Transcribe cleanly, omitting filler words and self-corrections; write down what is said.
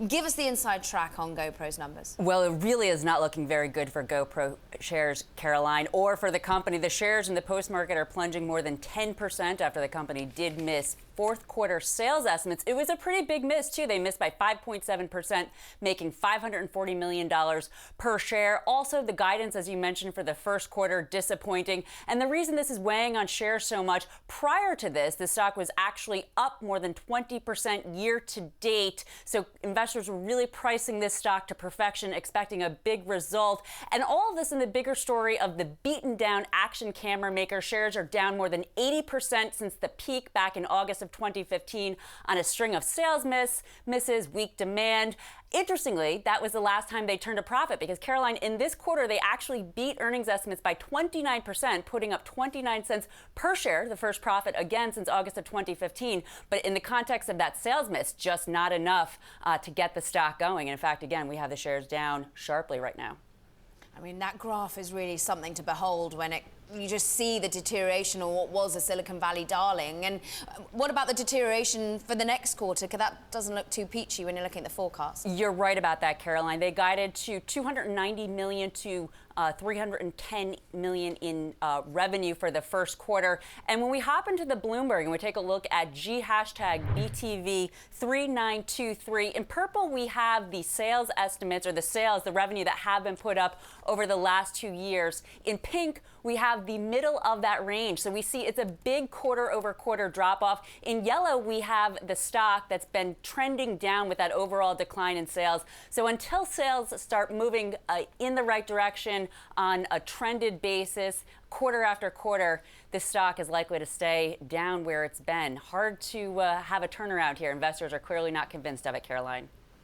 Give us the inside track on GoPro's numbers. Well, it really is not looking very good for GoPro shares, Caroline, or for the company. The shares in the post-market are plunging more than 10% after the company did miss fourth quarter sales estimates. It was a pretty big miss, too. They missed by 5.7%, making $540 million per share. Also, the guidance, as you mentioned, for the first quarter, disappointing. And the reason this is weighing on shares so much, prior to this, the stock was actually up more than 20% year to date. So investors were really pricing this stock to perfection, expecting a big result. And all of this in the bigger story of the beaten down action camera maker. Shares are down more than 80% since the peak back in August of 2015 on a string of sales misses, weak demand. Interestingly, that was the last time they turned a profit because, Caroline, in this quarter, they actually beat earnings estimates by 29%, putting up 29 cents per share, the first profit again since August of 2015. But in the context of that sales miss, just not enough to get the stock going. And in fact, again, we have the shares down sharply right now. I mean, that graph is really something to behold when you just see the deterioration of what was a Silicon Valley darling. And what about the deterioration for the next quarter? Because that doesn't look too peachy when you're looking at the forecast. You're right about that, Caroline. They guided to $290 million to $310 million in revenue for the first quarter. And when we hop into the Bloomberg and we take a look at #BTV 3923, in purple we have the sales estimates, or the revenue that have been put up over the last 2 years. In pink, we have the middle of that range. So we see it's a big quarter-over-quarter drop-off. In yellow, we have the stock that's been trending down with that overall decline in sales. So until sales start moving in the right direction on a trended basis, quarter after quarter, this stock is likely to stay down where it's been. Hard to have a turnaround here. Investors are clearly not convinced of it, Caroline.